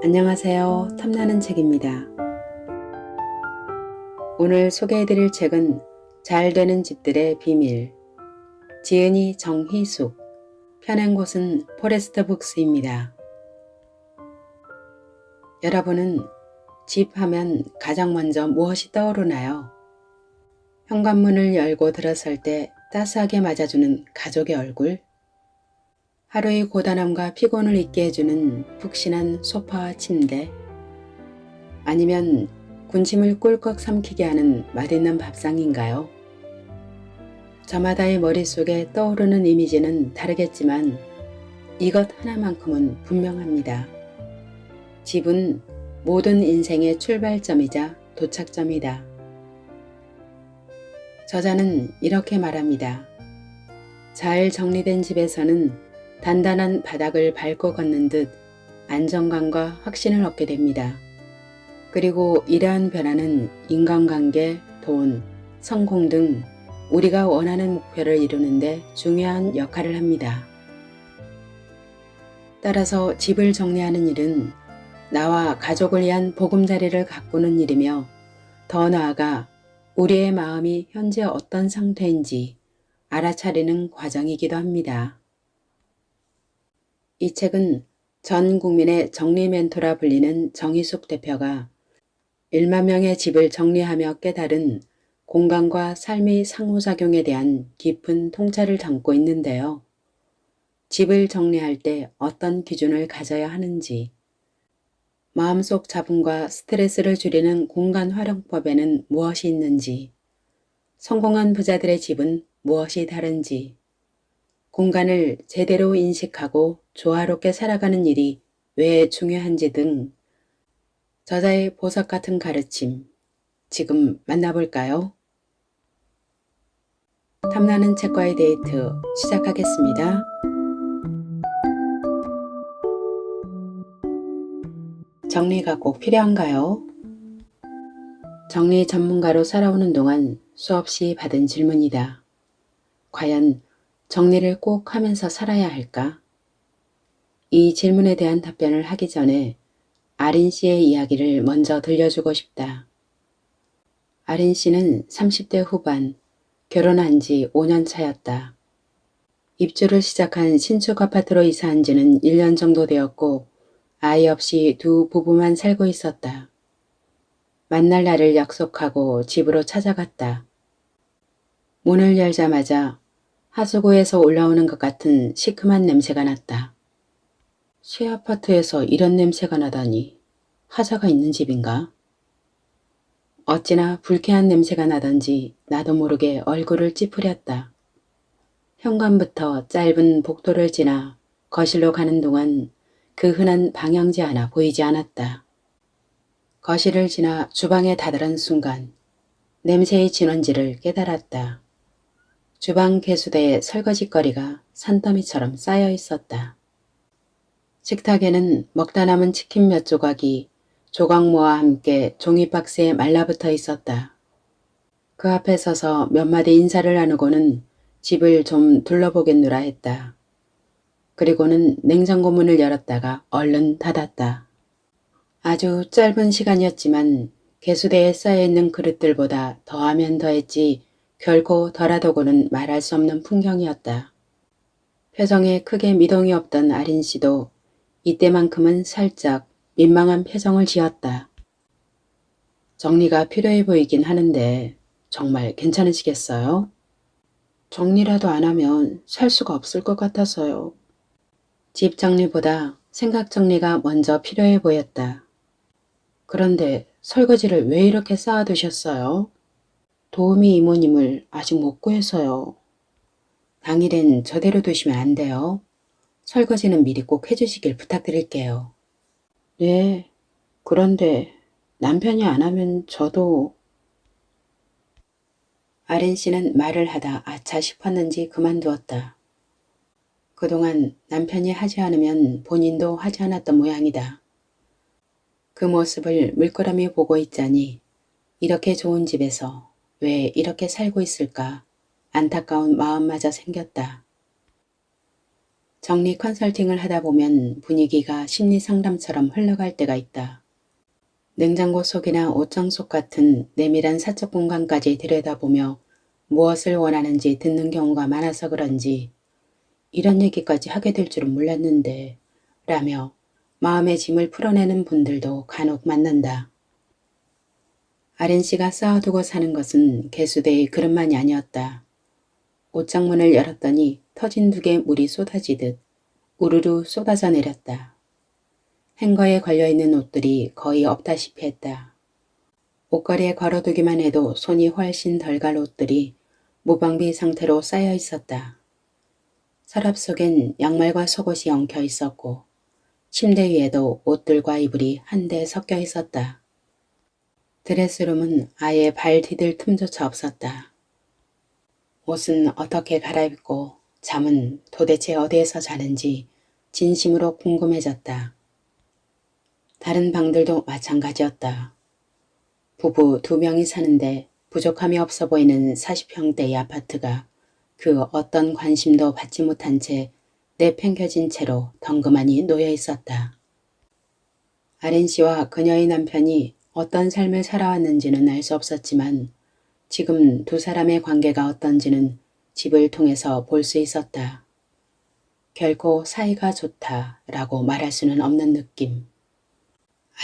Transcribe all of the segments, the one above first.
안녕하세요. 탐나는 책입니다. 오늘 소개해드릴 책은 잘 되는 집들의 비밀, 지은이 정희숙, 펴낸 곳은 포레스트 북스입니다. 여러분은 집 하면 가장 먼저 무엇이 떠오르나요? 현관문을 열고 들어설 때 따스하게 맞아주는 가족의 얼굴? 하루의 고단함과 피곤을 잊게 해주는 푹신한 소파와 침대? 아니면 군침을 꿀꺽 삼키게 하는 맛있는 밥상인가요? 저마다의 머릿속에 떠오르는 이미지는 다르겠지만 이것 하나만큼은 분명합니다. 집은 모든 인생의 출발점이자 도착점이다. 저자는 이렇게 말합니다. 잘 정리된 집에서는 단단한 바닥을 밟고 걷는 듯 안정감과 확신을 얻게 됩니다. 그리고 이러한 변화는 인간관계, 돈, 성공 등 우리가 원하는 목표를 이루는데 중요한 역할을 합니다. 따라서 집을 정리하는 일은 나와 가족을 위한 보금자리를 가꾸는 일이며 더 나아가 우리의 마음이 현재 어떤 상태인지 알아차리는 과정이기도 합니다. 이 책은 전 국민의 정리 멘토라 불리는 정희숙 대표가 1만 명의 집을 정리하며 깨달은 공간과 삶의 상호작용에 대한 깊은 통찰을 담고 있는데요. 집을 정리할 때 어떤 기준을 가져야 하는지, 마음속 잡음과 스트레스를 줄이는 공간 활용법에는 무엇이 있는지, 성공한 부자들의 집은 무엇이 다른지, 공간을 제대로 인식하고 조화롭게 살아가는 일이 왜 중요한지 등 저자의 보석 같은 가르침, 지금 만나볼까요? 탐나는 책과의 데이트 시작하겠습니다. 정리가 꼭 필요한가요? 정리 전문가로 살아오는 동안 수없이 받은 질문이다. 과연 정리를 꼭 하면서 살아야 할까? 이 질문에 대한 답변을 하기 전에 아린 씨의 이야기를 먼저 들려주고 싶다. 아린 씨는 30대 후반, 결혼한 지 5년 차였다. 입주를 시작한 신축 아파트로 이사한 지는 1년 정도 되었고 아이 없이 두 부부만 살고 있었다. 만날 날을 약속하고 집으로 찾아갔다. 문을 열자마자 하수구에서 올라오는 것 같은 시큼한 냄새가 났다. 새 아파트에서 이런 냄새가 나다니 화자가 있는 집인가? 어찌나 불쾌한 냄새가 나던지 나도 모르게 얼굴을 찌푸렸다. 현관부터 짧은 복도를 지나 거실로 가는 동안 그 흔한 방향제 하나 보이지 않았다. 거실을 지나 주방에 다다른 순간 냄새의 진원지를 깨달았다. 주방 개수대에 설거지거리가 산더미처럼 쌓여 있었다. 식탁에는 먹다 남은 치킨 몇 조각이 조각모와 함께 종이박스에 말라붙어 있었다. 그 앞에 서서 몇 마디 인사를 나누고는 집을 좀 둘러보겠노라 했다. 그리고는 냉장고 문을 열었다가 얼른 닫았다. 아주 짧은 시간이었지만 개수대에 쌓여있는 그릇들보다 더하면 더했지 결코 덜하다고는 말할 수 없는 풍경이었다. 표정에 크게 미동이 없던 아린 씨도 이때만큼은 살짝 민망한 표정을 지었다. 정리가 필요해 보이긴 하는데 정말 괜찮으시겠어요? 정리라도 안 하면 살 수가 없을 것 같아서요. 집 정리보다 생각 정리가 먼저 필요해 보였다. 그런데 설거지를 왜 이렇게 쌓아두셨어요? 도우미 이모님을 아직 못 구해서요. 당일엔 저대로 두시면 안 돼요. 설거지는 미리 꼭 해주시길 부탁드릴게요. 네, 그런데 남편이 안 하면 저도... 아린 씨는 말을 하다 아차 싶었는지 그만두었다. 그동안 남편이 하지 않으면 본인도 하지 않았던 모양이다. 그 모습을 물끄러미 보고 있자니 이렇게 좋은 집에서 왜 이렇게 살고 있을까 안타까운 마음마저 생겼다. 정리 컨설팅을 하다 보면 분위기가 심리 상담처럼 흘러갈 때가 있다. 냉장고 속이나 옷장 속 같은 내밀한 사적 공간까지 들여다보며 무엇을 원하는지 듣는 경우가 많아서 그런지 이런 얘기까지 하게 될 줄은 몰랐는데 라며 마음의 짐을 풀어내는 분들도 간혹 만난다. 아린 씨가 쌓아두고 사는 것은 개수대의 그릇만이 아니었다. 옷장 문을 열었더니 터진 둑에 물이 쏟아지듯 우르르 쏟아져 내렸다. 행거에 걸려있는 옷들이 거의 없다시피 했다. 옷걸이에 걸어두기만 해도 손이 훨씬 덜 갈 옷들이 무방비 상태로 쌓여 있었다. 서랍 속엔 양말과 속옷이 엉켜 있었고 침대 위에도 옷들과 이불이 한데 섞여 있었다. 드레스룸은 아예 발 디딜 틈조차 없었다. 옷은 어떻게 갈아입고 잠은 도대체 어디에서 자는지 진심으로 궁금해졌다. 다른 방들도 마찬가지였다. 부부 2명이 사는데 부족함이 없어 보이는 40평대의 아파트가 그 어떤 관심도 받지 못한 채 내팽겨진 채로 덩그마니 놓여 있었다. 아린 씨와 그녀의 남편이 어떤 삶을 살아왔는지는 알 수 없었지만 지금 두 사람의 관계가 어떤지는 집을 통해서 볼 수 있었다. 결코 사이가 좋다라고 말할 수는 없는 느낌.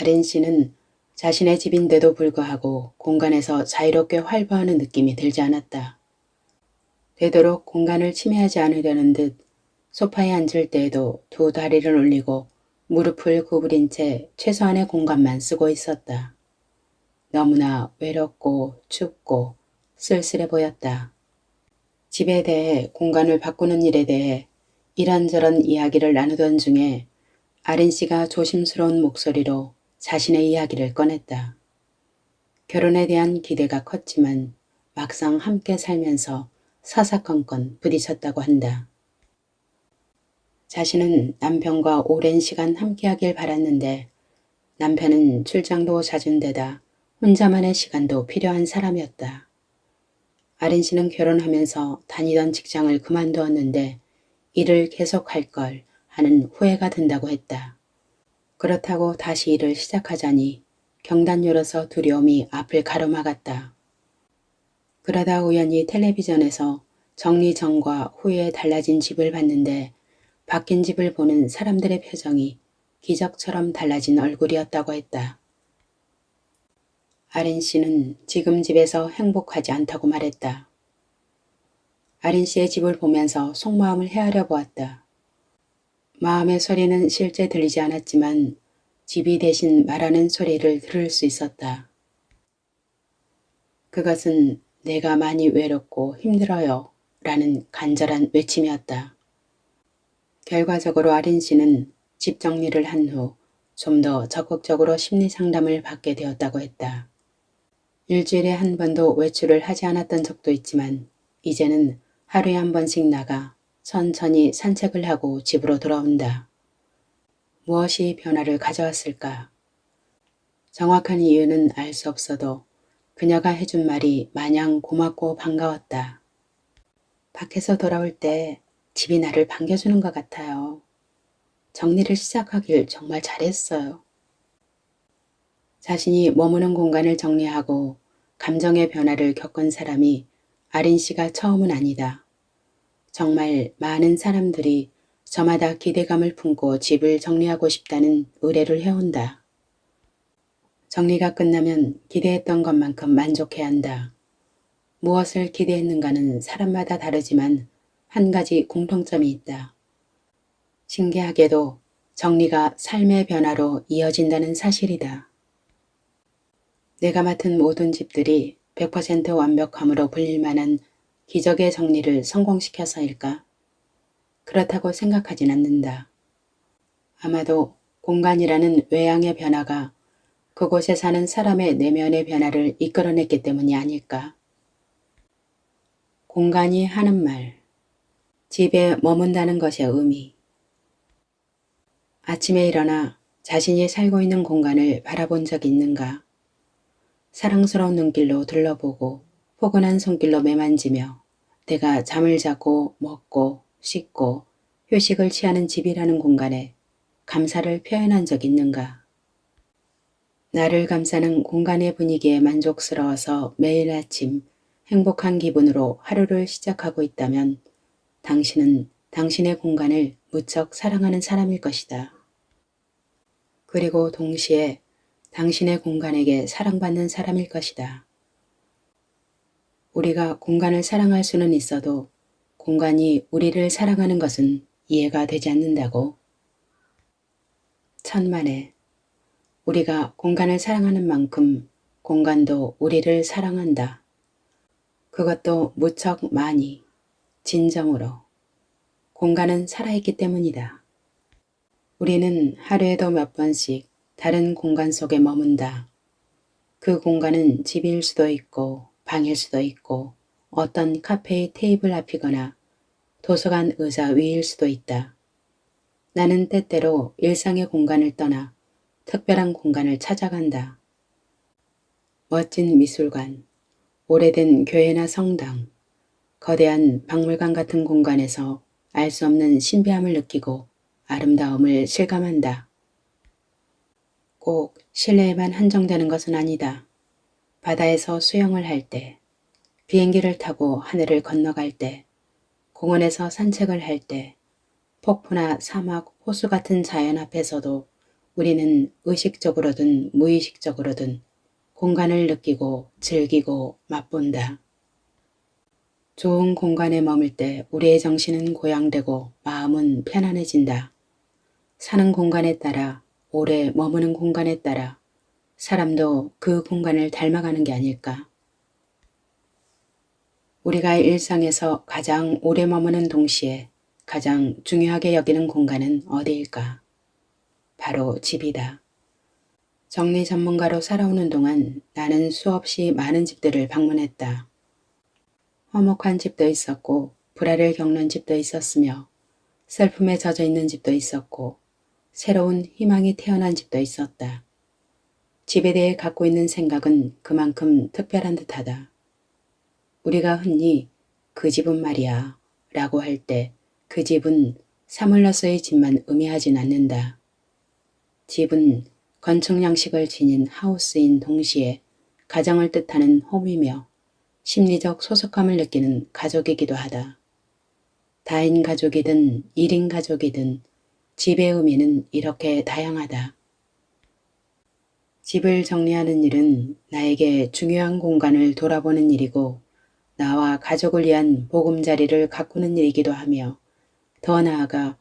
아린 씨는 자신의 집인데도 불구하고 공간에서 자유롭게 활보하는 느낌이 들지 않았다. 되도록 공간을 침해하지 않으려는 듯 소파에 앉을 때에도 두 다리를 올리고 무릎을 구부린 채 최소한의 공간만 쓰고 있었다. 너무나 외롭고 춥고 쓸쓸해 보였다. 집에 대해 공간을 바꾸는 일에 대해 이런저런 이야기를 나누던 중에 아린 씨가 조심스러운 목소리로 자신의 이야기를 꺼냈다. 결혼에 대한 기대가 컸지만 막상 함께 살면서 사사건건 부딪혔다고 한다. 자신은 남편과 오랜 시간 함께하길 바랐는데 남편은 출장도 잦은 데다 혼자만의 시간도 필요한 사람이었다. 아린 씨는 결혼하면서 다니던 직장을 그만두었는데 일을 계속할 걸 하는 후회가 든다고 했다. 그렇다고 다시 일을 시작하자니 경단녀로서 두려움이 앞을 가로막았다. 그러다 우연히 텔레비전에서 정리 전과 후에 달라진 집을 봤는데 바뀐 집을 보는 사람들의 표정이 기적처럼 달라진 얼굴이었다고 했다. 아린 씨는 지금 집에서 행복하지 않다고 말했다. 아린 씨의 집을 보면서 속마음을 헤아려 보았다. 마음의 소리는 실제 들리지 않았지만 집이 대신 말하는 소리를 들을 수 있었다. 그것은 내가 많이 외롭고 힘들어요 라는 간절한 외침이었다. 결과적으로 아린 씨는 집 정리를 한 후 좀 더 적극적으로 심리 상담을 받게 되었다고 했다. 일주일에 한 번도 외출을 하지 않았던 적도 있지만 이제는 하루에 한 번씩 나가 천천히 산책을 하고 집으로 돌아온다. 무엇이 변화를 가져왔을까? 정확한 이유는 알 수 없어도 그녀가 해준 말이 마냥 고맙고 반가웠다. 밖에서 돌아올 때 집이 나를 반겨주는 것 같아요. 정리를 시작하길 정말 잘했어요. 자신이 머무는 공간을 정리하고 감정의 변화를 겪은 사람이 아린 씨가 처음은 아니다. 정말 많은 사람들이 저마다 기대감을 품고 집을 정리하고 싶다는 의뢰를 해온다. 정리가 끝나면 기대했던 것만큼 만족해야 한다. 무엇을 기대했는가는 사람마다 다르지만 한 가지 공통점이 있다. 신기하게도 정리가 삶의 변화로 이어진다는 사실이다. 내가 맡은 모든 집들이 100% 완벽함으로 불릴 만한 기적의 정리를 성공시켜서일까? 그렇다고 생각하진 않는다. 아마도 공간이라는 외양의 변화가 그곳에 사는 사람의 내면의 변화를 이끌어냈기 때문이 아닐까? 공간이 하는 말, 집에 머문다는 것의 의미. 아침에 일어나 자신이 살고 있는 공간을 바라본 적이 있는가? 사랑스러운 눈길로 둘러보고 포근한 손길로 매만지며 내가 잠을 자고 먹고 씻고 휴식을 취하는 집이라는 공간에 감사를 표현한 적 있는가? 나를 감싸는 공간의 분위기에 만족스러워서 매일 아침 행복한 기분으로 하루를 시작하고 있다면 당신은 당신의 공간을 무척 사랑하는 사람일 것이다. 그리고 동시에 당신의 공간에게 사랑받는 사람일 것이다. 우리가 공간을 사랑할 수는 있어도 공간이 우리를 사랑하는 것은 이해가 되지 않는다고. 천만에 우리가 공간을 사랑하는 만큼 공간도 우리를 사랑한다. 그것도 무척 많이, 진정으로. 공간은 살아있기 때문이다. 우리는 하루에도 몇 번씩 다른 공간 속에 머문다. 그 공간은 집일 수도 있고 방일 수도 있고 어떤 카페의 테이블 앞이거나 도서관 의자 위일 수도 있다. 나는 때때로 일상의 공간을 떠나 특별한 공간을 찾아간다. 멋진 미술관, 오래된 교회나 성당, 거대한 박물관 같은 공간에서 알 수 없는 신비함을 느끼고 아름다움을 실감한다. 꼭 실내에만 한정되는 것은 아니다. 바다에서 수영을 할 때, 비행기를 타고 하늘을 건너갈 때, 공원에서 산책을 할 때, 폭포나 사막, 호수 같은 자연 앞에서도 우리는 의식적으로든 무의식적으로든 공간을 느끼고 즐기고 맛본다. 좋은 공간에 머물 때 우리의 정신은 고양되고 마음은 편안해진다. 사는 공간에 따라, 오래 머무는 공간에 따라 사람도 그 공간을 닮아가는 게 아닐까. 우리가 일상에서 가장 오래 머무는 동시에 가장 중요하게 여기는 공간은 어디일까? 바로 집이다. 정리 전문가로 살아오는 동안 나는 수없이 많은 집들을 방문했다. 화목한 집도 있었고 불화를 겪는 집도 있었으며 슬픔에 젖어 있는 집도 있었고 새로운 희망이 태어난 집도 있었다. 집에 대해 갖고 있는 생각은 그만큼 특별한 듯하다. 우리가 흔히 그 집은 말이야 라고 할 때 그 집은 사물로서의 집만 의미하진 않는다. 집은 건축 양식을 지닌 하우스인 동시에 가정을 뜻하는 홈이며 심리적 소속감을 느끼는 가족이기도 하다. 다인 가족이든 1인 가족이든 집의 의미는 이렇게 다양하다. 집을 정리하는 일은 나에게 중요한 공간을 돌아보는 일이고 나와 가족을 위한 보금자리를 가꾸는 일이기도 하며 더 나아가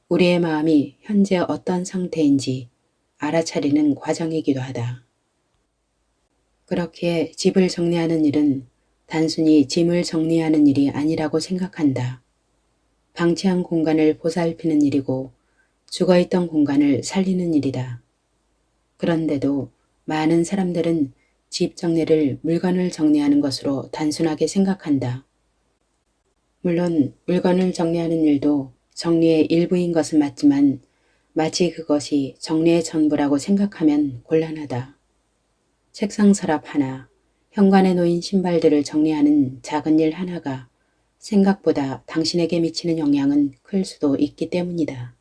우리의 마음이 현재 어떤 상태인지 알아차리는 과정이기도 하다. 그렇기에 집을 정리하는 일은 단순히 짐을 정리하는 일이 아니라고 생각한다. 방치한 공간을 보살피는 일이고 죽어있던 공간을 살리는 일이다. 그런데도 많은 사람들은 집 정리를 물건을 정리하는 것으로 단순하게 생각한다. 물론 물건을 정리하는 일도 정리의 일부인 것은 맞지만 마치 그것이 정리의 전부라고 생각하면 곤란하다. 책상 서랍 하나, 현관에 놓인 신발들을 정리하는 작은 일 하나가 생각보다 당신에게 미치는 영향은 클 수도 있기 때문이다.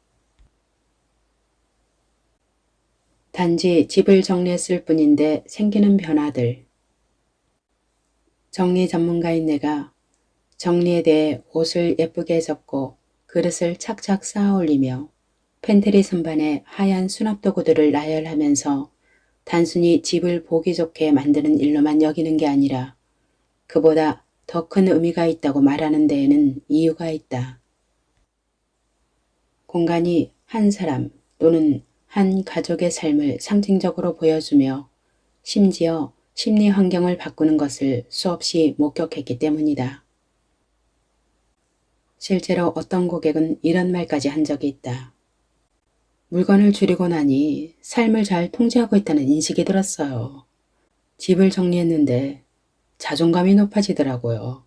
단지 집을 정리했을 뿐인데 생기는 변화들. 정리 전문가인 내가 정리에 대해 옷을 예쁘게 접고 그릇을 착착 쌓아 올리며 팬트리 선반에 하얀 수납 도구들을 나열하면서 단순히 집을 보기 좋게 만드는 일로만 여기는 게 아니라 그보다 더 큰 의미가 있다고 말하는 데에는 이유가 있다. 공간이 한 사람 또는 한 가족의 삶을 상징적으로 보여주며 심지어 심리 환경을 바꾸는 것을 수없이 목격했기 때문이다. 실제로 어떤 고객은 이런 말까지 한 적이 있다. 물건을 줄이고 나니 삶을 잘 통제하고 있다는 인식이 들었어요. 집을 정리했는데 자존감이 높아지더라고요.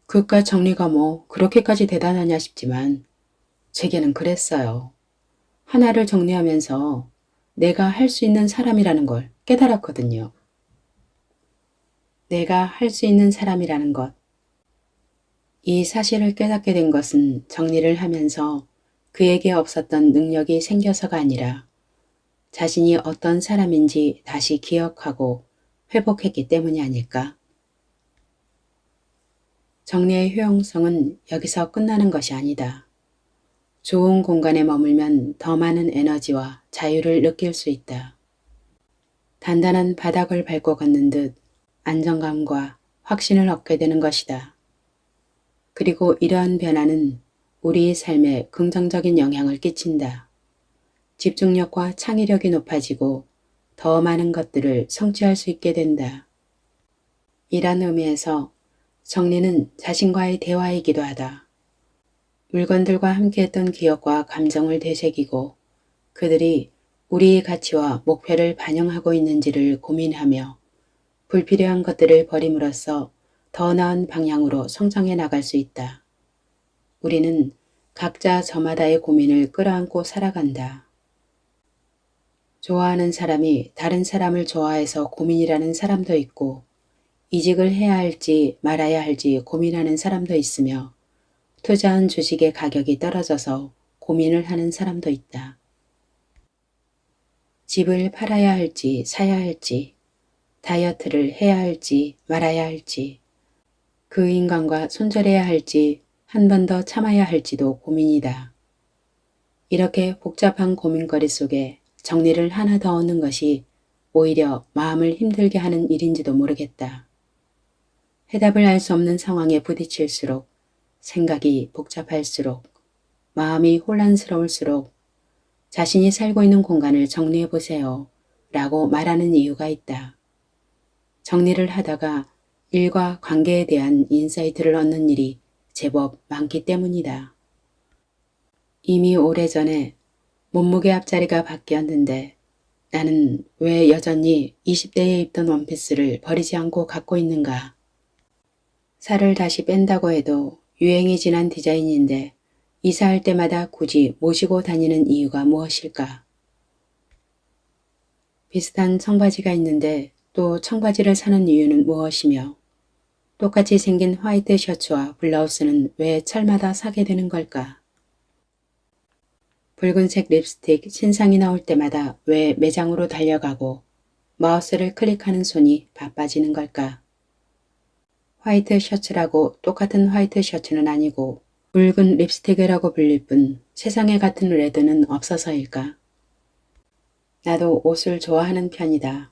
그깟 정리가 뭐 그렇게까지 대단하냐 싶지만 제게는 그랬어요. 하나를 정리하면서 내가 할 수 있는 사람이라는 걸 깨달았거든요. 내가 할 수 있는 사람이라는 것. 이 사실을 깨닫게 된 것은 정리를 하면서 그에게 없었던 능력이 생겨서가 아니라 자신이 어떤 사람인지 다시 기억하고 회복했기 때문이 아닐까. 정리의 효용성은 여기서 끝나는 것이 아니다. 좋은 공간에 머물면 더 많은 에너지와 자유를 느낄 수 있다. 단단한 바닥을 밟고 걷는 듯 안정감과 확신을 얻게 되는 것이다. 그리고 이러한 변화는 우리의 삶에 긍정적인 영향을 끼친다. 집중력과 창의력이 높아지고 더 많은 것들을 성취할 수 있게 된다. 이런 의미에서 정리는 자신과의 대화이기도 하다. 물건들과 함께했던 기억과 감정을 되새기고 그들이 우리의 가치와 목표를 반영하고 있는지를 고민하며 불필요한 것들을 버림으로써 더 나은 방향으로 성장해 나갈 수 있다. 우리는 각자 저마다의 고민을 끌어안고 살아간다. 좋아하는 사람이 다른 사람을 좋아해서 고민이라는 사람도 있고 이직을 해야 할지 말아야 할지 고민하는 사람도 있으며 투자한 주식의 가격이 떨어져서 고민을 하는 사람도 있다. 집을 팔아야 할지 사야 할지 다이어트를 해야 할지 말아야 할지 그 인간과 손절해야 할지 한 번 더 참아야 할지도 고민이다. 이렇게 복잡한 고민거리 속에 정리를 하나 더 얻는 것이 오히려 마음을 힘들게 하는 일인지도 모르겠다. 해답을 알 수 없는 상황에 부딪힐수록 생각이 복잡할수록 마음이 혼란스러울수록 자신이 살고 있는 공간을 정리해 보세요 라고 말하는 이유가 있다. 정리를 하다가 일과 관계에 대한 인사이트를 얻는 일이 제법 많기 때문이다. 이미 오래전에 몸무게 앞자리가 바뀌었는데 나는 왜 여전히 20대에 입던 원피스를 버리지 않고 갖고 있는가? 살을 다시 뺀다고 해도 유행이 지난 디자인인데 이사할 때마다 굳이 모시고 다니는 이유가 무엇일까? 비슷한 청바지가 있는데 또 청바지를 사는 이유는 무엇이며 똑같이 생긴 화이트 셔츠와 블라우스는 왜 철마다 사게 되는 걸까? 붉은색 립스틱 신상이 나올 때마다 왜 매장으로 달려가고 마우스를 클릭하는 손이 바빠지는 걸까? 화이트 셔츠라고 똑같은 화이트 셔츠는 아니고 붉은 립스틱이라고 불릴 뿐 세상에 같은 레드는 없어서일까? 나도 옷을 좋아하는 편이다.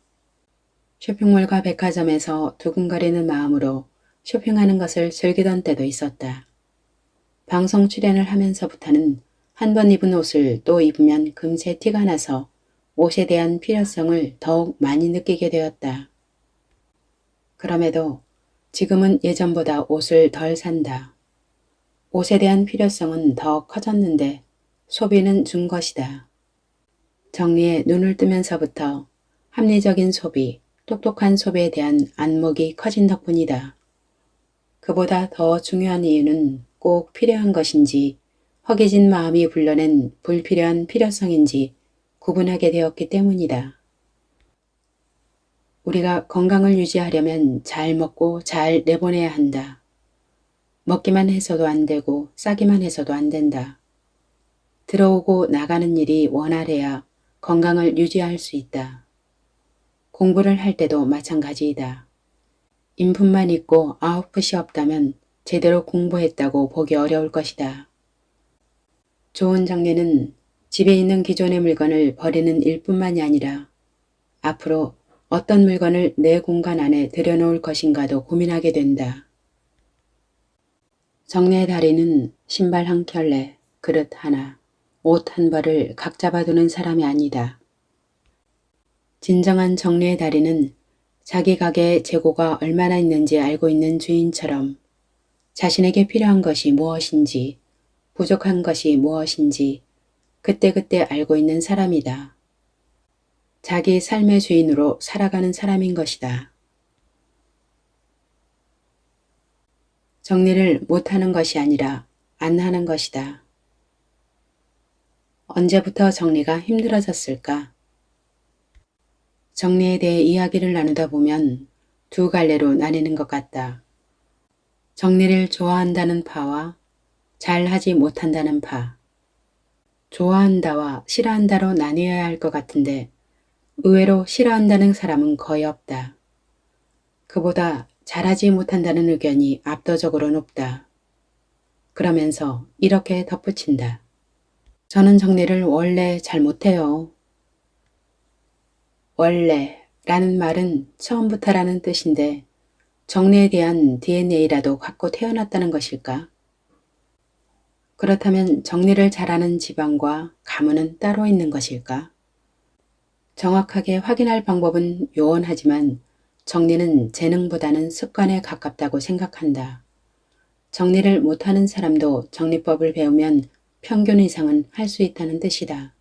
쇼핑몰과 백화점에서 두근거리는 마음으로 쇼핑하는 것을 즐기던 때도 있었다. 방송 출연을 하면서부터는 한 번 입은 옷을 또 입으면 금세 티가 나서 옷에 대한 필요성을 더욱 많이 느끼게 되었다. 그럼에도 지금은 예전보다 옷을 덜 산다. 옷에 대한 필요성은 더 커졌는데 소비는 준 것이다. 정리에 눈을 뜨면서부터 합리적인 소비, 똑똑한 소비에 대한 안목이 커진 덕분이다. 그보다 더 중요한 이유는 꼭 필요한 것인지 허기진 마음이 불러낸 불필요한 필요성인지 구분하게 되었기 때문이다. 우리가 건강을 유지하려면 잘 먹고 잘 내보내야 한다. 먹기만 해서도 안 되고 싸기만 해서도 안 된다. 들어오고 나가는 일이 원활해야 건강을 유지할 수 있다. 공부를 할 때도 마찬가지이다. 인풋만 있고 아웃풋이 없다면 제대로 공부했다고 보기 어려울 것이다. 좋은 정리는 집에 있는 기존의 물건을 버리는 일뿐만이 아니라 앞으로 어떤 물건을 내 공간 안에 들여놓을 것인가도 고민하게 된다. 정리의 달인은 신발 한 켤레, 그릇 하나, 옷 한 벌을 각 잡아두는 사람이 아니다. 진정한 정리의 달인은 자기 가게에 재고가 얼마나 있는지 알고 있는 주인처럼 자신에게 필요한 것이 무엇인지 부족한 것이 무엇인지 그때그때 알고 있는 사람이다. 자기 삶의 주인으로 살아가는 사람인 것이다. 정리를 못하는 것이 아니라 안 하는 것이다. 언제부터 정리가 힘들어졌을까? 정리에 대해 이야기를 나누다 보면 두 갈래로 나뉘는 것 같다. 정리를 좋아한다는 파와 잘하지 못한다는 파. 좋아한다와 싫어한다로 나뉘어야 할 것 같은데 의외로 싫어한다는 사람은 거의 없다. 그보다 잘하지 못한다는 의견이 압도적으로 높다. 그러면서 이렇게 덧붙인다. 저는 정리를 원래 잘 못해요. 원래라는 말은 처음부터라는 뜻인데 정리에 대한 DNA라도 갖고 태어났다는 것일까? 그렇다면 정리를 잘하는 집안과 가문은 따로 있는 것일까? 정확하게 확인할 방법은 요원하지만 정리는 재능보다는 습관에 가깝다고 생각한다. 정리를 못하는 사람도 정리법을 배우면 평균 이상은 할 수 있다는 뜻이다.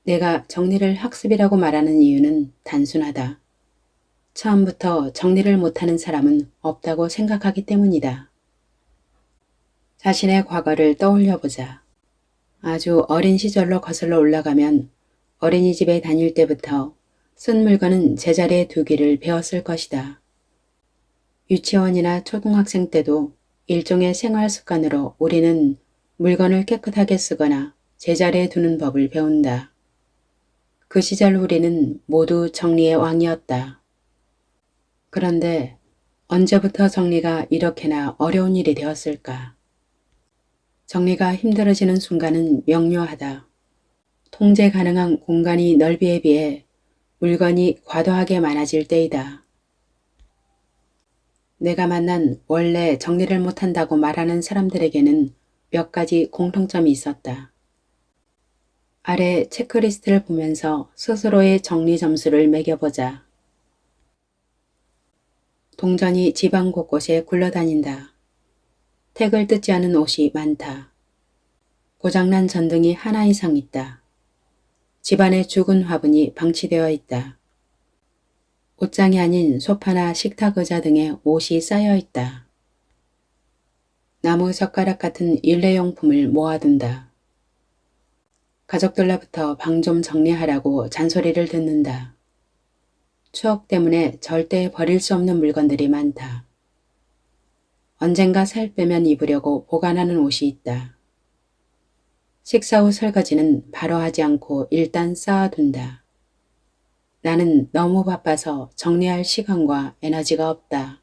내가 정리를 학습이라고 말하는 이유는 단순하다. 처음부터 정리를 못하는 사람은 없다고 생각하기 때문이다. 자신의 과거를 떠올려 보자. 아주 어린 시절로 거슬러 올라가면 어린이집에 다닐 때부터 쓴 물건은 제자리에 두기를 배웠을 것이다. 유치원이나 초등학생 때도 일종의 생활 습관으로 우리는 물건을 깨끗하게 쓰거나 제자리에 두는 법을 배운다. 그 시절 우리는 모두 정리의 왕이었다. 그런데 언제부터 정리가 이렇게나 어려운 일이 되었을까? 정리가 힘들어지는 순간은 명료하다. 통제 가능한 공간이 넓이에 비해 물건이 과도하게 많아질 때이다. 내가 만난 원래 정리를 못한다고 말하는 사람들에게는 몇 가지 공통점이 있었다. 아래 체크리스트를 보면서 스스로의 정리 점수를 매겨보자. 동전이 집안 곳곳에 굴러다닌다. 택을 뜯지 않은 옷이 많다. 고장난 전등이 하나 이상 있다. 집안에 죽은 화분이 방치되어 있다. 옷장이 아닌 소파나 식탁 의자 등에 옷이 쌓여 있다. 나무 젓가락 같은 일회용품을 모아둔다. 가족들로부터 방 좀 정리하라고 잔소리를 듣는다. 추억 때문에 절대 버릴 수 없는 물건들이 많다. 언젠가 살 빼면 입으려고 보관하는 옷이 있다. 식사 후 설거지는 바로 하지 않고 일단 쌓아둔다. 나는 너무 바빠서 정리할 시간과 에너지가 없다.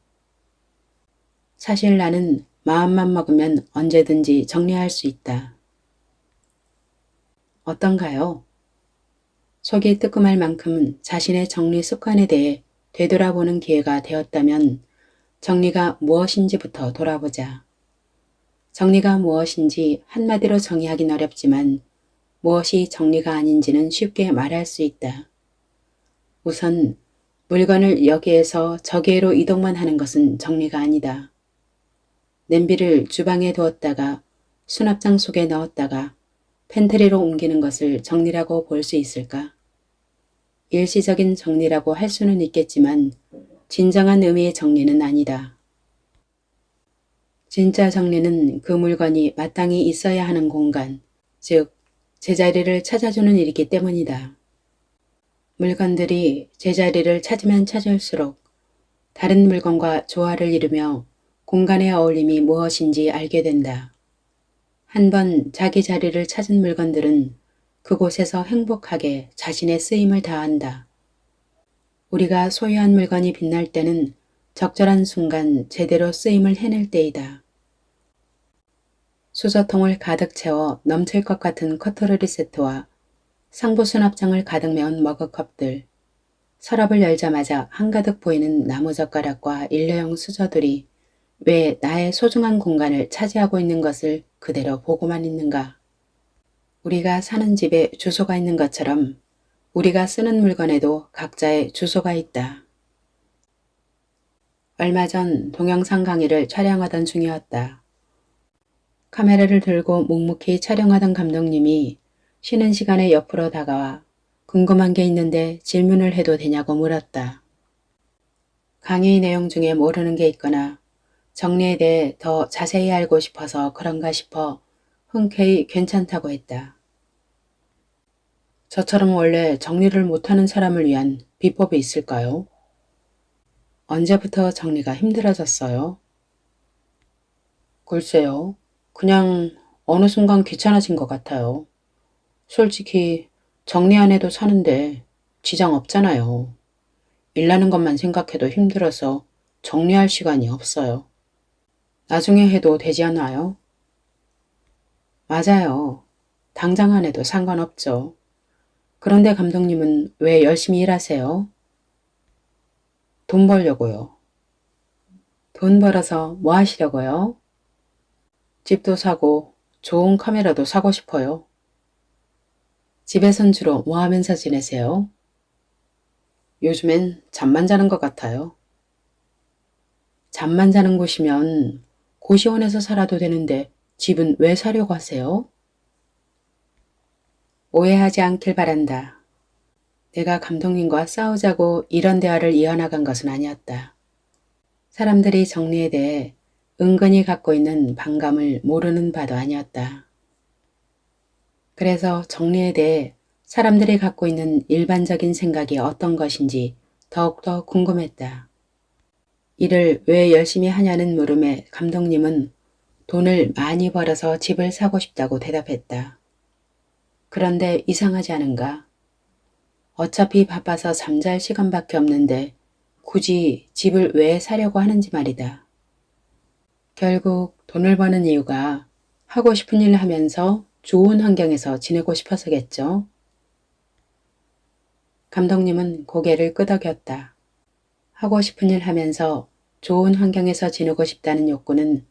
사실 나는 마음만 먹으면 언제든지 정리할 수 있다. 어떤가요? 속이 뜨끔할 만큼 자신의 정리 습관에 대해 되돌아보는 기회가 되었다면 정리가 무엇인지부터 돌아보자. 정리가 무엇인지 한마디로 정의하긴 어렵지만 무엇이 정리가 아닌지는 쉽게 말할 수 있다. 우선 물건을 여기에서 저기로 이동만 하는 것은 정리가 아니다. 냄비를 주방에 두었다가 수납장 속에 넣었다가 팬트리로 옮기는 것을 정리라고 볼 수 있을까? 일시적인 정리라고 할 수는 있겠지만 진정한 의미의 정리는 아니다. 진짜 정리는 그 물건이 마땅히 있어야 하는 공간, 즉 제자리를 찾아주는 일이기 때문이다. 물건들이 제자리를 찾으면 찾을수록 다른 물건과 조화를 이루며 공간의 어울림이 무엇인지 알게 된다. 한번 자기 자리를 찾은 물건들은 그곳에서 행복하게 자신의 쓰임을 다한다. 우리가 소유한 물건이 빛날 때는 적절한 순간 제대로 쓰임을 해낼 때이다. 수저통을 가득 채워 넘칠 것 같은 커터러리 세트와 상부 수납장을 가득 메운 머그컵들, 서랍을 열자마자 한가득 보이는 나무젓가락과 일회용 수저들이 왜 나의 소중한 공간을 차지하고 있는 것을 그대로 보고만 있는가? 우리가 사는 집에 주소가 있는 것처럼 우리가 쓰는 물건에도 각자의 주소가 있다. 얼마 전 동영상 강의를 촬영하던 중이었다. 카메라를 들고 묵묵히 촬영하던 감독님이 쉬는 시간에 옆으로 다가와 궁금한 게 있는데 질문을 해도 되냐고 물었다. 강의 내용 중에 모르는 게 있거나 정리에 대해 더 자세히 알고 싶어서 그런가 싶어 흔쾌히 괜찮다고 했다. 저처럼 원래 정리를 못하는 사람을 위한 비법이 있을까요? 언제부터 정리가 힘들어졌어요? 글쎄요. 그냥 어느 순간 귀찮아진 것 같아요. 솔직히 정리 안 해도 사는데 지장 없잖아요. 일나는 것만 생각해도 힘들어서 정리할 시간이 없어요. 나중에 해도 되지 않아요? 맞아요. 당장 안 해도 상관없죠. 그런데 감독님은 왜 열심히 일하세요? 돈 벌려고요. 돈 벌어서 뭐 하시려고요? 집도 사고 좋은 카메라도 사고 싶어요. 집에선 주로 뭐 하면서 지내세요? 요즘엔 잠만 자는 것 같아요. 잠만 자는 곳이면 고시원에서 살아도 되는데 집은 왜 사려고 하세요? 오해하지 않길 바란다. 내가 감독님과 싸우자고 이런 대화를 이어나간 것은 아니었다. 사람들이 정리에 대해 은근히 갖고 있는 반감을 모르는 바도 아니었다. 그래서 정리에 대해 사람들이 갖고 있는 일반적인 생각이 어떤 것인지 더욱더 궁금했다. 일을 왜 열심히 하냐는 물음에 감독님은 돈을 많이 벌어서 집을 사고 싶다고 대답했다. 그런데 이상하지 않은가? 어차피 바빠서 잠잘 시간밖에 없는데 굳이 집을 왜 사려고 하는지 말이다. 결국 돈을 버는 이유가 하고 싶은 일 하면서 좋은 환경에서 지내고 싶어서겠죠. 감독님은 고개를 끄덕였다. 하고 싶은 일 하면서 좋은 환경에서 지내고 싶다는 욕구는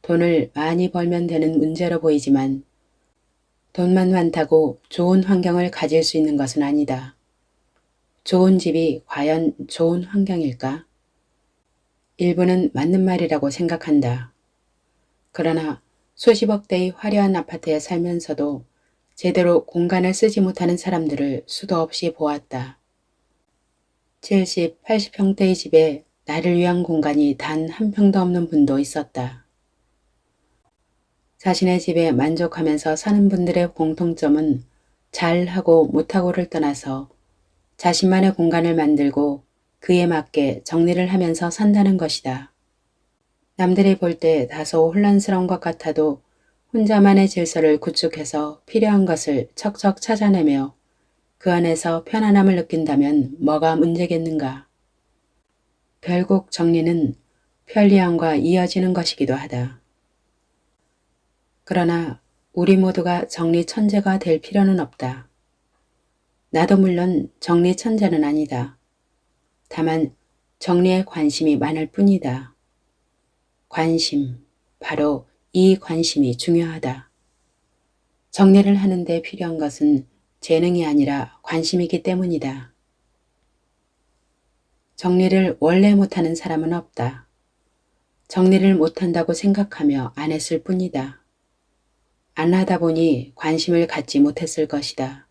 돈을 많이 벌면 되는 문제로 보이지만 돈만 많다고 좋은 환경을 가질 수 있는 것은 아니다. 좋은 집이 과연 좋은 환경일까? 일부는 맞는 말이라고 생각한다. 그러나 수십억 대의 화려한 아파트에 살면서도 제대로 공간을 쓰지 못하는 사람들을 수도 없이 보았다. 70, 80평대의 집에 나를 위한 공간이 단 한 평도 없는 분도 있었다. 자신의 집에 만족하면서 사는 분들의 공통점은 잘하고 못하고를 떠나서 자신만의 공간을 만들고 그에 맞게 정리를 하면서 산다는 것이다. 남들이 볼 때 다소 혼란스러운 것 같아도 혼자만의 질서를 구축해서 필요한 것을 척척 찾아내며 그 안에서 편안함을 느낀다면 뭐가 문제겠는가. 결국 정리는 편리함과 이어지는 것이기도 하다. 그러나 우리 모두가 정리 천재가 될 필요는 없다. 나도 물론 정리 천재는 아니다. 다만 정리에 관심이 많을 뿐이다. 관심, 바로 이 관심이 중요하다. 정리를 하는데 필요한 것은 재능이 아니라 관심이기 때문이다. 정리를 원래 못하는 사람은 없다. 정리를 못한다고 생각하며 안 했을 뿐이다. 안 하다 보니 관심을 갖지 못했을 것이다.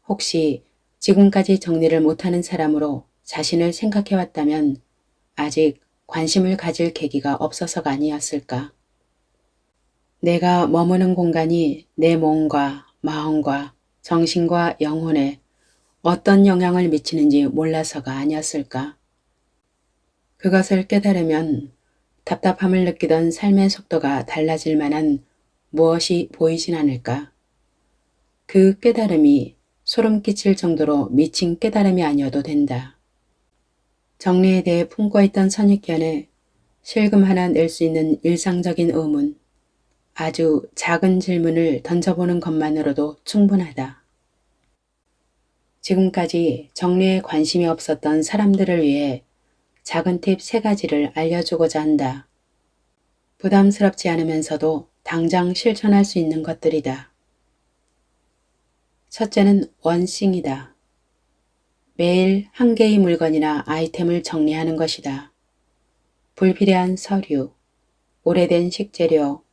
혹시 지금까지 정리를 못하는 사람으로 자신을 생각해왔다면 아직 관심을 가질 계기가 없어서가 아니었을까? 내가 머무는 공간이 내 몸과 마음과 정신과 영혼에 어떤 영향을 미치는지 몰라서가 아니었을까? 그것을 깨달으면 답답함을 느끼던 삶의 속도가 달라질 만한 무엇이 보이진 않을까? 그 깨달음이 소름 끼칠 정도로 미친 깨달음이 아니어도 된다. 정리에 대해 품고 있던 선입견에 실금 하나 낼 수 있는 일상적인 의문, 아주 작은 질문을 던져보는 것만으로도 충분하다. 지금까지 정리에 관심이 없었던 사람들을 위해 작은 팁 3가지를 알려주고자 한다. 부담스럽지 않으면서도 당장 실천할 수 있는 것들이다. 첫째는 원싱이다. 매일 한 개의 물건이나 아이템을 정리하는 것이다. 불필요한 서류, 오래된 식재료,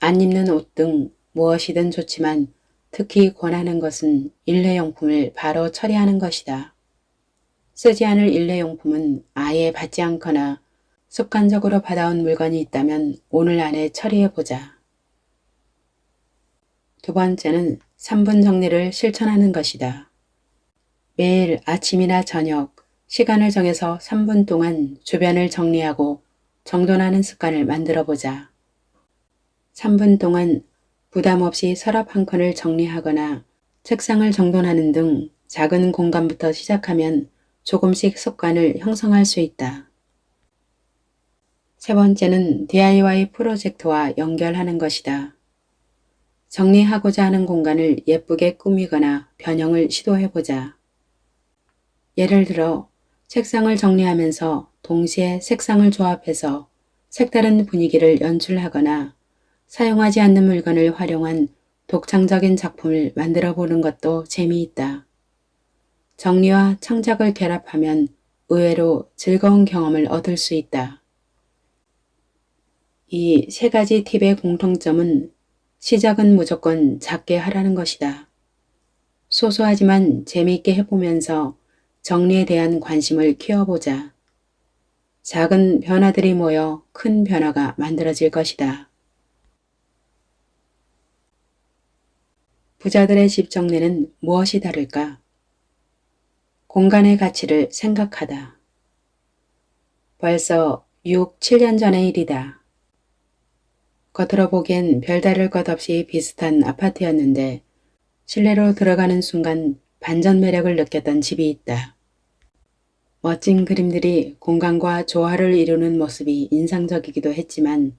안 입는 옷 등 무엇이든 좋지만 특히 권하는 것은 일회용품을 바로 처리하는 것이다. 쓰지 않을 일회용품은 아예 받지 않거나 습관적으로 받아온 물건이 있다면 오늘 안에 처리해보자. 두 번째는 3분 정리를 실천하는 것이다. 매일 아침이나 저녁 시간을 정해서 3분 동안 주변을 정리하고 정돈하는 습관을 만들어보자. 3분 동안 부담 없이 서랍 한 칸을 정리하거나 책상을 정돈하는 등 작은 공간부터 시작하면 조금씩 습관을 형성할 수 있다. 세 번째는 DIY 프로젝트와 연결하는 것이다. 정리하고자 하는 공간을 예쁘게 꾸미거나 변형을 시도해보자. 예를 들어 책상을 정리하면서 동시에 색상을 조합해서 색다른 분위기를 연출하거나 사용하지 않는 물건을 활용한 독창적인 작품을 만들어 보는 것도 재미있다. 정리와 창작을 결합하면 의외로 즐거운 경험을 얻을 수 있다. 이 세 가지 팁의 공통점은 시작은 무조건 작게 하라는 것이다. 소소하지만 재미있게 해보면서 정리에 대한 관심을 키워보자. 작은 변화들이 모여 큰 변화가 만들어질 것이다. 부자들의 집 정리는 무엇이 다를까? 공간의 가치를 생각하다. 벌써 6, 7년 전의 일이다. 겉으로 보기엔 별다를 것 없이 비슷한 아파트였는데 실내로 들어가는 순간 반전 매력을 느꼈던 집이 있다. 멋진 그림들이 공간과 조화를 이루는 모습이 인상적이기도 했지만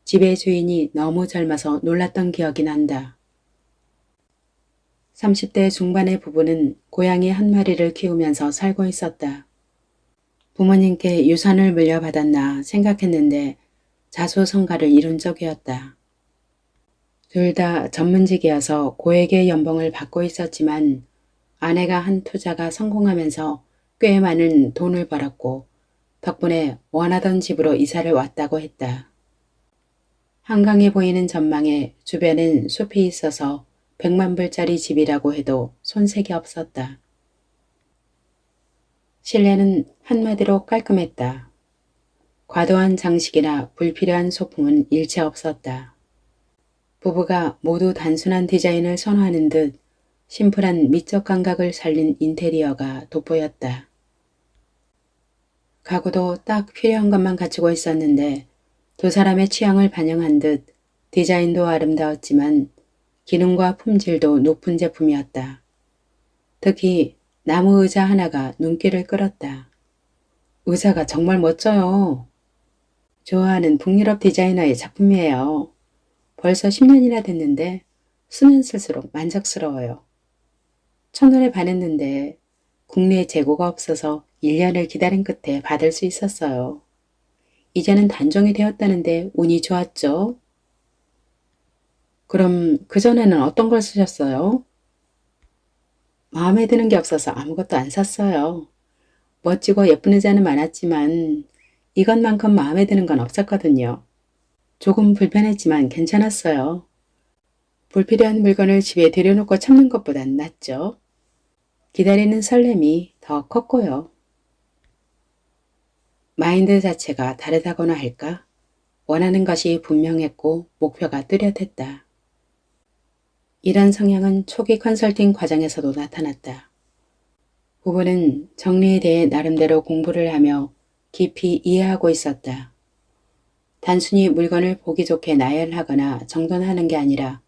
집의 주인이 너무 젊어서 놀랐던 기억이 난다. 30대 중반의 부부는 고양이 한 마리를 키우면서 살고 있었다. 부모님께 유산을 물려받았나 생각했는데 자수성가를 이룬 적이었다. 둘 다 전문직이어서 고액의 연봉을 받고 있었지만 아내가 한 투자가 성공하면서 꽤 많은 돈을 벌었고 덕분에 원하던 집으로 이사를 왔다고 했다. 한강에 보이는 전망에 주변엔 숲이 있어서 100만 불짜리 집이라고 해도 손색이 없었다. 실내는 한마디로 깔끔했다. 과도한 장식이나 불필요한 소품은 일체 없었다. 부부가 모두 단순한 디자인을 선호하는 듯 심플한 미적 감각을 살린 인테리어가 돋보였다. 가구도 딱 필요한 것만 갖추고 있었는데 두 사람의 취향을 반영한 듯 디자인도 아름다웠지만 기능과 품질도 높은 제품이었다. 특히 나무 의자 하나가 눈길을 끌었다. 의자가 정말 멋져요. 좋아하는 북유럽 디자이너의 작품이에요. 벌써 10년이나 됐는데 쓰면 쓸수록 만족스러워요. 첫눈에 반했는데 국내에 재고가 없어서 1년을 기다린 끝에 받을 수 있었어요. 이제는 단종이 되었다는데 운이 좋았죠? 그럼 그전에는 어떤 걸 쓰셨어요? 마음에 드는 게 없어서 아무것도 안 샀어요. 멋지고 예쁜 의자는 많았지만 이것만큼 마음에 드는 건 없었거든요. 조금 불편했지만 괜찮았어요. 불필요한 물건을 집에 들여놓고 참는 것보단 낫죠. 기다리는 설렘이 더 컸고요. 마인드 자체가 다르다거나 할까? 원하는 것이 분명했고 목표가 뚜렷했다. 이런 성향은 초기 컨설팅 과정에서도 나타났다. 부부는 정리에 대해 나름대로 공부를 하며 깊이 이해하고 있었다. 단순히 물건을 보기 좋게 나열하거나 정돈하는 게 아니라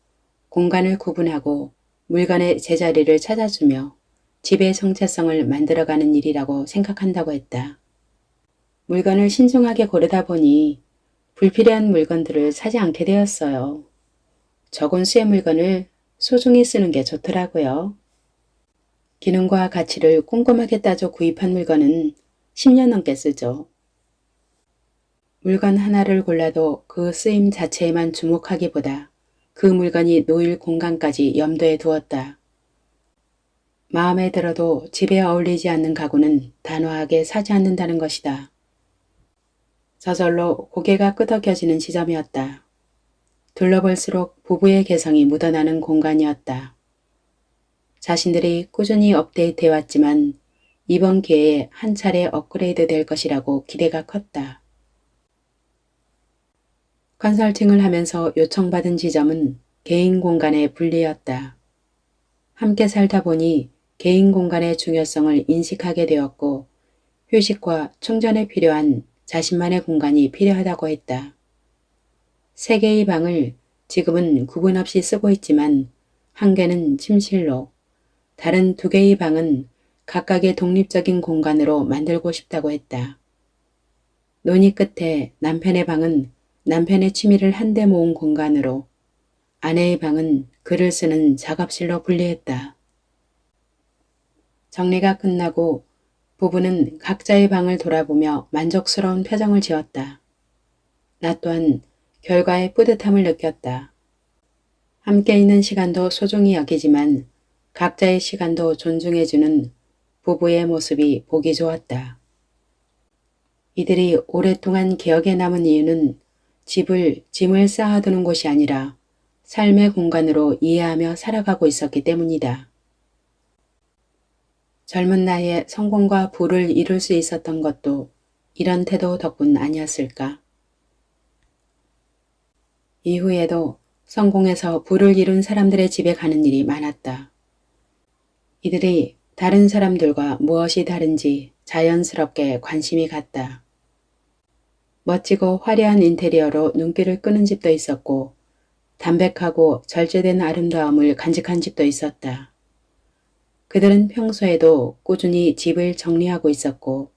공간을 구분하고 물건의 제자리를 찾아주며 집의 정체성을 만들어가는 일이라고 생각한다고 했다. 물건을 신중하게 고르다 보니 불필요한 물건들을 사지 않게 되었어요. 적은 수의 물건을 소중히 쓰는 게 좋더라고요. 기능과 가치를 꼼꼼하게 따져 구입한 물건은 10년 넘게 쓰죠. 물건 하나를 골라도 그 쓰임 자체에만 주목하기보다 그 물건이 놓일 공간까지 염두에 두었다. 마음에 들어도 집에 어울리지 않는 가구는 단호하게 사지 않는다는 것이다. 저절로 고개가 끄덕여지는 지점이었다. 둘러볼수록 부부의 개성이 묻어나는 공간이었다. 자신들이 꾸준히 업데이트해왔지만 이번 기회에 한 차례 업그레이드 될 것이라고 기대가 컸다. 컨설팅을 하면서 요청받은 지점은 개인 공간의 분리였다. 함께 살다 보니 개인 공간의 중요성을 인식하게 되었고 휴식과 충전에 필요한 자신만의 공간이 필요하다고 했다. 세 개의 방을 지금은 구분 없이 쓰고 있지만 한 개는 침실로, 다른 두 개의 방은 각각의 독립적인 공간으로 만들고 싶다고 했다. 논의 끝에 남편의 방은 남편의 취미를 한데 모은 공간으로, 아내의 방은 글을 쓰는 작업실로 분리했다. 정리가 끝나고 부부는 각자의 방을 돌아보며 만족스러운 표정을 지었다. 나 또한 결과에 뿌듯함을 느꼈다. 함께 있는 시간도 소중히 여기지만 각자의 시간도 존중해주는 부부의 모습이 보기 좋았다. 이들이 오랫동안 기억에 남은 이유는 집을 짐을 쌓아두는 곳이 아니라 삶의 공간으로 이해하며 살아가고 있었기 때문이다. 젊은 나이에 성공과 부를 이룰 수 있었던 것도 이런 태도 덕분 아니었을까? 이후에도 성공해서 부를 이룬 사람들의 집에 가는 일이 많았다. 이들이 다른 사람들과 무엇이 다른지 자연스럽게 관심이 갔다. 멋지고 화려한 인테리어로 눈길을 끄는 집도 있었고 담백하고 절제된 아름다움을 간직한 집도 있었다. 그들은 평소에도 꾸준히 집을 정리하고 있었고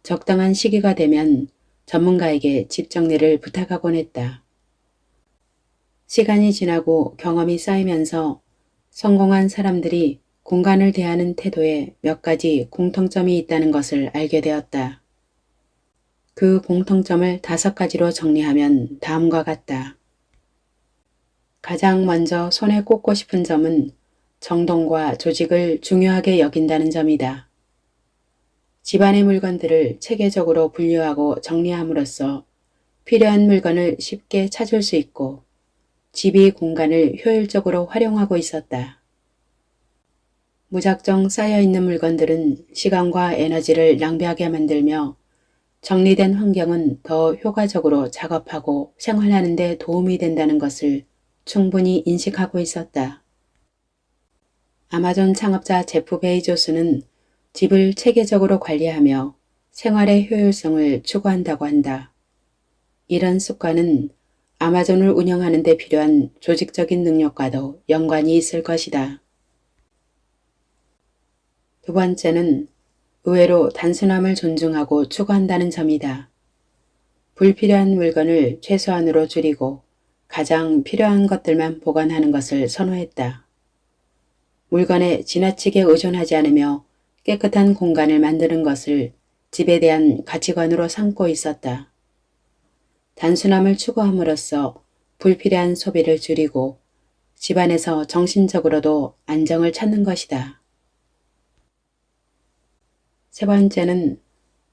적당한 시기가 되면 전문가에게 집 정리를 부탁하곤 했다. 시간이 지나고 경험이 쌓이면서 성공한 사람들이 공간을 대하는 태도에 몇 가지 공통점이 있다는 것을 알게 되었다. 그 공통점을 5가지로 정리하면 다음과 같다. 가장 먼저 손에 꼽고 싶은 점은 정돈과 조직을 중요하게 여긴다는 점이다. 집안의 물건들을 체계적으로 분류하고 정리함으로써 필요한 물건을 쉽게 찾을 수 있고 집이 공간을 효율적으로 활용하고 있었다. 무작정 쌓여있는 물건들은 시간과 에너지를 낭비하게 만들며 정리된 환경은 더 효과적으로 작업하고 생활하는 데 도움이 된다는 것을 충분히 인식하고 있었다. 아마존 창업자 제프 베이조스는 집을 체계적으로 관리하며 생활의 효율성을 추구한다고 한다. 이런 습관은 아마존을 운영하는 데 필요한 조직적인 능력과도 연관이 있을 것이다. 두 번째는 의외로 단순함을 존중하고 추구한다는 점이다. 불필요한 물건을 최소한으로 줄이고 가장 필요한 것들만 보관하는 것을 선호했다. 물건에 지나치게 의존하지 않으며 깨끗한 공간을 만드는 것을 집에 대한 가치관으로 삼고 있었다. 단순함을 추구함으로써 불필요한 소비를 줄이고 집안에서 정신적으로도 안정을 찾는 것이다. 세 번째는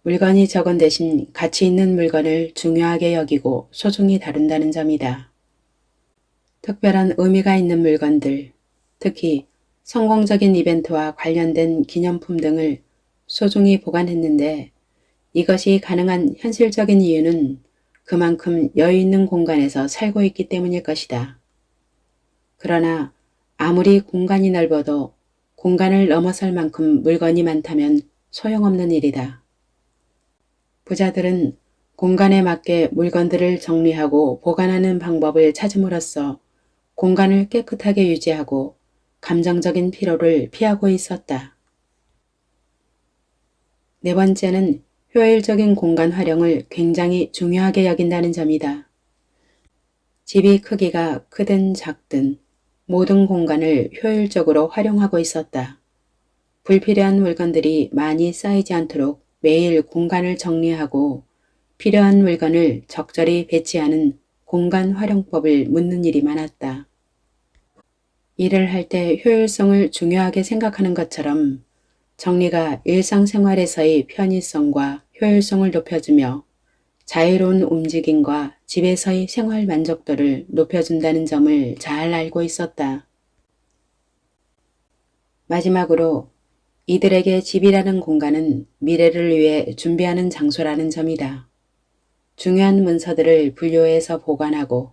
물건이 적은 대신 가치 있는 물건을 중요하게 여기고 소중히 다룬다는 점이다. 특별한 의미가 있는 물건들, 특히 성공적인 이벤트와 관련된 기념품 등을 소중히 보관했는데 이것이 가능한 현실적인 이유는 그만큼 여유 있는 공간에서 살고 있기 때문일 것이다. 그러나 아무리 공간이 넓어도 공간을 넘어설 만큼 물건이 많다면 소용없는 일이다. 부자들은 공간에 맞게 물건들을 정리하고 보관하는 방법을 찾음으로써 공간을 깨끗하게 유지하고 감정적인 피로를 피하고 있었다. 네 번째는 효율적인 공간 활용을 굉장히 중요하게 여긴다는 점이다. 집이 크기가 크든 작든 모든 공간을 효율적으로 활용하고 있었다. 불필요한 물건들이 많이 쌓이지 않도록 매일 공간을 정리하고 필요한 물건을 적절히 배치하는 공간 활용법을 묻는 일이 많았다. 일을 할 때 효율성을 중요하게 생각하는 것처럼 정리가 일상생활에서의 편의성과 효율성을 높여주며 자유로운 움직임과 집에서의 생활 만족도를 높여준다는 점을 잘 알고 있었다. 마지막으로 이들에게 집이라는 공간은 미래를 위해 준비하는 장소라는 점이다. 중요한 문서들을 분류해서 보관하고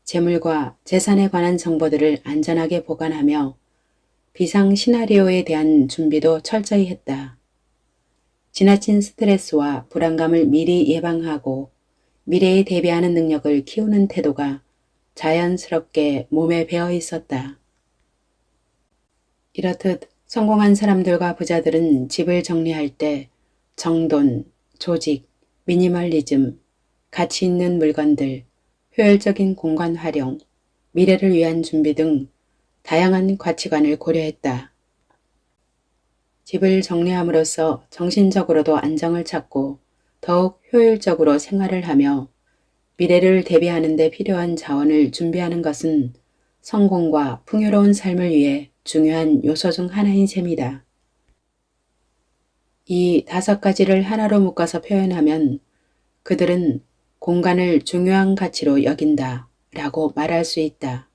재물과 재산에 관한 정보들을 안전하게 보관하며 비상 시나리오에 대한 준비도 철저히 했다. 지나친 스트레스와 불안감을 미리 예방하고 미래에 대비하는 능력을 키우는 태도가 자연스럽게 몸에 배어 있었다. 이렇듯 성공한 사람들과 부자들은 집을 정리할 때 정돈, 조직, 미니멀리즘, 가치 있는 물건들, 효율적인 공간 활용, 미래를 위한 준비 등 다양한 가치관을 고려했다. 집을 정리함으로써 정신적으로도 안정을 찾고 더욱 효율적으로 생활을 하며 미래를 대비하는 데 필요한 자원을 준비하는 것은 성공과 풍요로운 삶을 위해 중요한 요소 중 하나인 셈이다. 이 5가지를 하나로 묶어서 표현하면 그들은 공간을 중요한 가치로 여긴다 라고 말할 수 있다.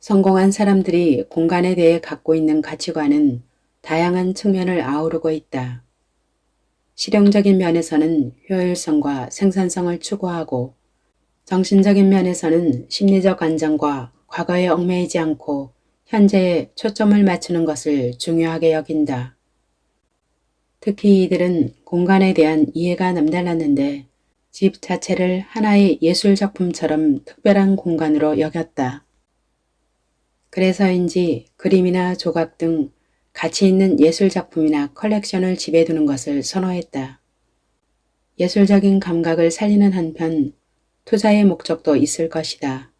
성공한 사람들이 공간에 대해 갖고 있는 가치관은 다양한 측면을 아우르고 있다. 실용적인 면에서는 효율성과 생산성을 추구하고 정신적인 면에서는 심리적 안정과 과거에 얽매이지 않고 현재에 초점을 맞추는 것을 중요하게 여긴다. 특히 이들은 공간에 대한 이해가 남달랐는데 집 자체를 하나의 예술작품처럼 특별한 공간으로 여겼다. 그래서인지 그림이나 조각 등 가치 있는 예술작품이나 컬렉션을 집에 두는 것을 선호했다. 예술적인 감각을 살리는 한편 투자의 목적도 있을 것이다.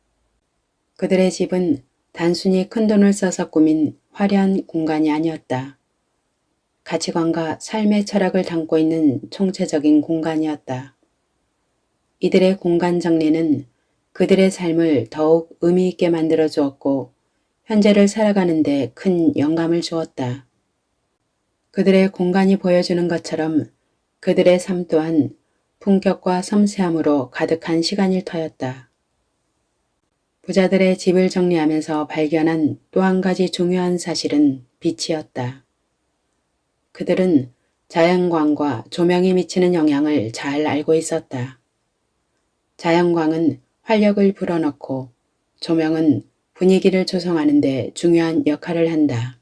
그들의 집은 단순히 큰돈을 써서 꾸민 화려한 공간이 아니었다. 가치관과 삶의 철학을 담고 있는 총체적인 공간이었다. 이들의 공간 정리는 그들의 삶을 더욱 의미 있게 만들어 주었고 현재를 살아가는 데 큰 영감을 주었다. 그들의 공간이 보여주는 것처럼 그들의 삶 또한 품격과 섬세함으로 가득한 시간일 터였다. 부자들의 집을 정리하면서 발견한 또 한 가지 중요한 사실은 빛이었다. 그들은 자연광과 조명이 미치는 영향을 잘 알고 있었다. 자연광은 활력을 불어넣고 조명은 분위기를 조성하는 데 중요한 역할을 한다.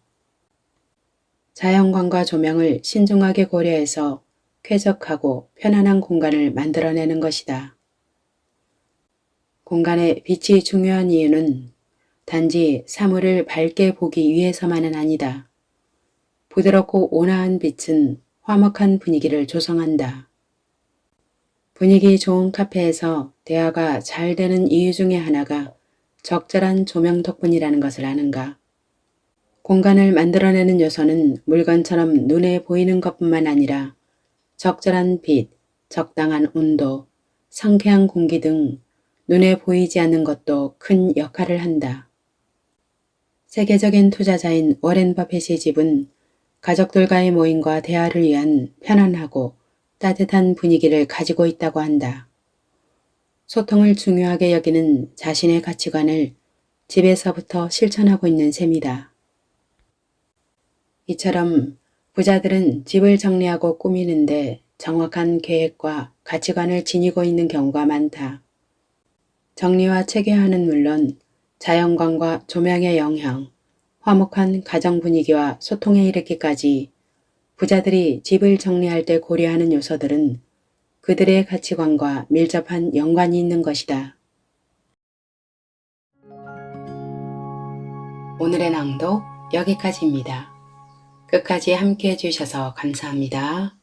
자연광과 조명을 신중하게 고려해서 쾌적하고 편안한 공간을 만들어내는 것이다. 공간에 빛이 중요한 이유는 단지 사물을 밝게 보기 위해서만은 아니다. 부드럽고 온화한 빛은 화목한 분위기를 조성한다. 분위기 좋은 카페에서 대화가 잘 되는 이유 중에 하나가 적절한 조명 덕분이라는 것을 아는가? 공간을 만들어내는 요소는 물건처럼 눈에 보이는 것뿐만 아니라 적절한 빛, 적당한 온도, 상쾌한 공기 등 눈에 보이지 않는 것도 큰 역할을 한다. 세계적인 투자자인 워렌 버핏의 집은 가족들과의 모임과 대화를 위한 편안하고 따뜻한 분위기를 가지고 있다고 한다. 소통을 중요하게 여기는 자신의 가치관을 집에서부터 실천하고 있는 셈이다. 이처럼 부자들은 집을 정리하고 꾸미는데 정확한 계획과 가치관을 지니고 있는 경우가 많다. 정리와 체계화는 물론 자연광과 조명의 영향, 화목한 가정 분위기와 소통에 이르기까지 부자들이 집을 정리할 때 고려하는 요소들은 그들의 가치관과 밀접한 연관이 있는 것이다. 오늘의 낭독 여기까지입니다. 끝까지 함께 해주셔서 감사합니다.